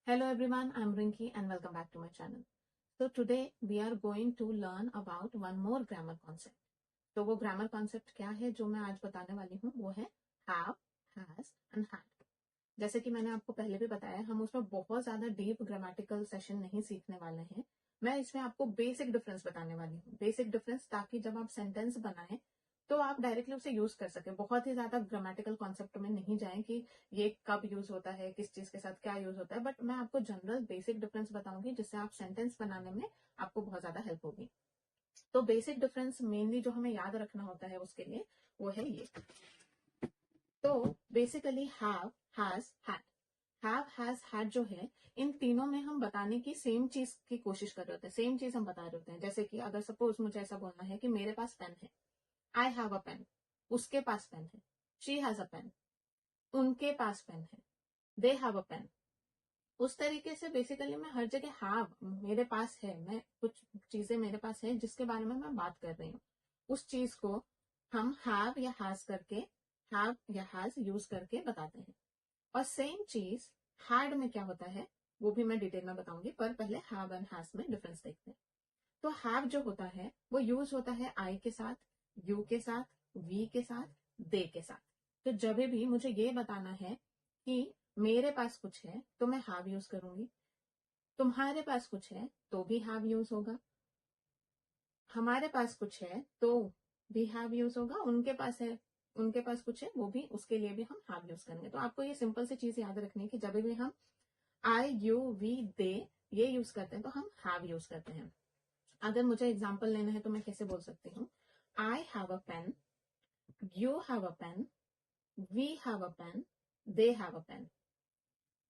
Hello everyone, I'm Rinki and welcome back to my channel. So today we are going to learn about one more grammar concept. तो वो grammar concept क्या है जो मैं आज बताने वाली हूँ वो है have, has and had. जैसे कि मैंने आपको पहले भी बताया, हम उसमें बहुत ज्यादा डीप ग्रामेटिकल सेशन नहीं सीखने वाले हैं. मैं इसमें आपको बेसिक डिफरेंस बताने वाली हूँ. बेसिक डिफरेंस ताकि जब आप सेंटेंस बनाएं तो आप डायरेक्टली उसे यूज कर सके. बहुत ही ज्यादा ग्रामेटिकल कॉन्सेप्ट में नहीं जाएं कि ये कब यूज होता है, किस चीज के साथ क्या यूज होता है, बट मैं आपको जनरल बेसिक डिफरेंस बताऊंगी जिससे आप सेंटेंस बनाने में आपको बहुत ज्यादा हेल्प होगी. तो बेसिक डिफरेंस मेनली जो हमें याद रखना होता है उसके लिए वो है ये. तो basically have, has, had. Have, has, had जो है, इन तीनों में हम बताने की सेम चीज की कोशिश कर रहे होते हैं, सेम चीज हम बता रहे होते हैं. जैसे कि अगर सपोज मुझे ऐसा बोलना है कि मेरे पास पेन है, आई हैव अ पेन. उसके पास पेन है, शी हैज अ पेन. उनके पास पेन है, दे हैव अ पेन. उस तरीके से बेसिकली मैं हर जगह हैव, मेरे पास है, मैं कुछ चीजें मेरे पास है जिसके बारे में मैं बात कर रही हूँ, उस चीज को हम हैव या हैज करके, हैव या हैज यूज करके बताते हैं. और सेम चीज हैड में क्या होता है वो भी मैं डिटेल में बताऊंगी, पर पहले हैव एंड हैज में डिफरेंस देखते हैं. तो हैव जो होता है वो यूज होता है आई के साथ, यू के साथ, वी के साथ, दे के साथ. तो जब भी मुझे ये बताना है कि मेरे पास कुछ है तो मैं हैव यूज करूंगी. तुम्हारे पास कुछ है तो भी हैव यूज होगा. हमारे पास कुछ है तो भी हैव यूज होगा. उनके पास है, उनके पास कुछ है वो भी, उसके लिए भी हम हैव यूज करेंगे. तो आपको ये सिंपल सी चीज याद रखनी है कि जब भी हम आई, यू, वी, दे ये यूज करते हैं तो हम हैव यूज करते हैं. अगर मुझे एग्जाम्पल लेना है तो मैं कैसे बोल सकती हूँ, I have a pen, you have a pen, we have a pen, they have a pen.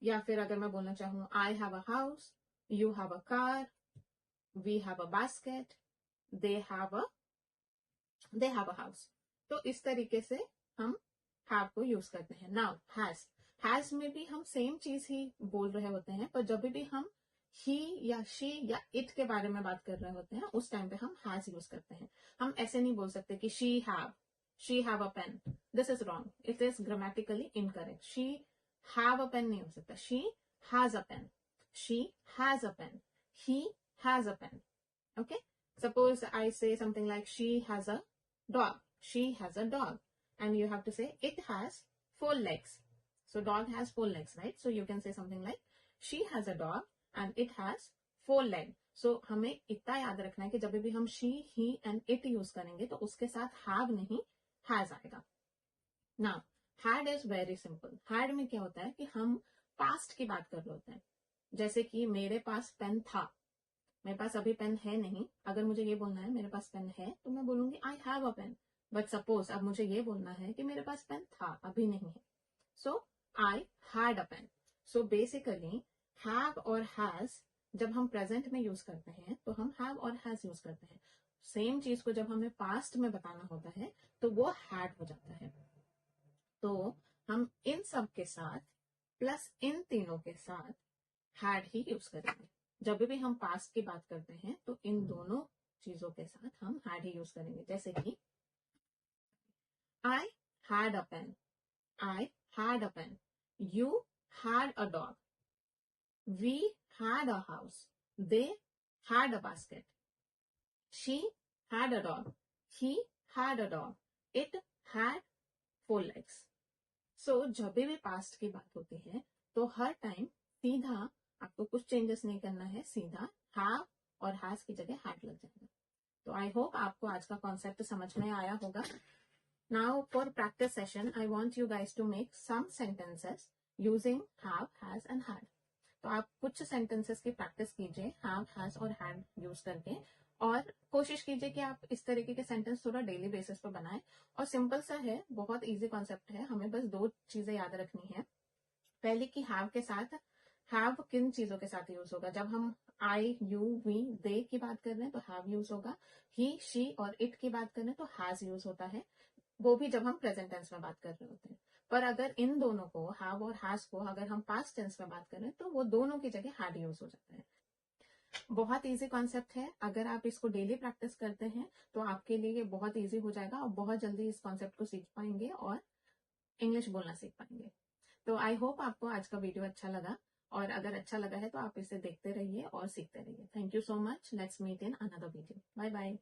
या फिर अगर मैं बोलना चाहूँ I have a house, you have a car, we have a basket, they have a house. तो इस तरीके से हम हैव को यूज करते हैं. नाउ हैज, हैज में भी हम सेम चीज ही बोल रहे होते हैं, पर जब भी हम ही या शी या इट के बारे में बात कर रहे होते हैं उस टाइम पे हम हैज यूज करते हैं. हम ऐसे नहीं बोल सकते कि she have a pen. This is wrong, it is grammatically incorrect. She have a pen नहीं हो सकता. She has a pen, she has a pen, he has a pen. Okay, suppose I say something like she has a dog, she has a dog, and you have to say it has four legs. So dog has four legs, right? So you can say something like she has a dog and it has four legs. So हमें इतना याद रखना है कि जब भी हम she, he and it use करेंगे तो उसके साथ have नहीं has आएगा. Now had is very simple. had में क्या होता है कि हम past की बात कर रहे होते हैं. जैसे कि मेरे पास पेन था, मेरे पास अभी पेन है नहीं. अगर मुझे ये बोलना है मेरे पास पेन है तो मैं बोलूंगी I have a pen. But suppose अब मुझे ये बोलना है कि मेरे पास पेन था, अभी नहीं है, so I had a pen. So basically have और हैज जब हम प्रेजेंट में यूज करते हैं तो हम हैव और हैज यूज करते हैं. सेम चीज को जब हमें पास्ट में बताना होता है तो वो हैड हो जाता है. तो हम इन सब के साथ प्लस इन तीनों के साथ हैड ही यूज करेंगे. जब भी हम पास्ट की बात करते हैं तो इन दोनों चीजों के साथ हम हैड ही यूज करेंगे. जैसे कि I had a pen, I had a pen, you had a dog, we had a house, they had a basket, she had a dog, he had a dog, it had four legs. So जब भी past की बात होती है तो हर time सीधा आपको कुछ चेंजेस नहीं करना है, सीधा हैव और हैज की जगह हैड लग जाएगा. तो आई होप आपको आज का कॉन्सेप्ट समझ में आया होगा. Now for practice session I want you guys to make some sentences using have, has and had. तो आप कुछ सेंटेंसेस की प्रैक्टिस कीजिए हैव, हैज और हैड यूज करके, और कोशिश कीजिए कि आप इस तरीके के सेंटेंस थोड़ा डेली बेसिस पर बनाएं. और सिंपल सा है, बहुत इजी कॉन्सेप्ट है, हमें बस दो चीजें याद रखनी है. पहले कि हैव के साथ, हैव किन चीजों के साथ यूज होगा. जब हम आई, यू, वी, दे की बात कर रहे हैं तो हैव यूज होगा. ही, शी और इट की बात कर रहे हैं तो हैज यूज होता है, वो भी जब हम प्रेजेंट टेंस में बात कर रहे होते हैं. पर अगर इन दोनों को, हैव और हैज को, अगर हम पास्ट टेंस में बात करें तो वो दोनों की जगह हैड यूज हो जाता है. बहुत इजी कॉन्सेप्ट है. अगर आप इसको डेली प्रैक्टिस करते हैं तो आपके लिए ये बहुत इजी हो जाएगा और बहुत जल्दी इस कॉन्सेप्ट को सीख पाएंगे और इंग्लिश बोलना सीख पाएंगे. तो आई होप आपको आज का वीडियो अच्छा लगा. और अगर अच्छा लगा है तो आप इसे देखते रहिए और सीखते रहिए। Thank you so much. Let's meet in another video. Bye bye.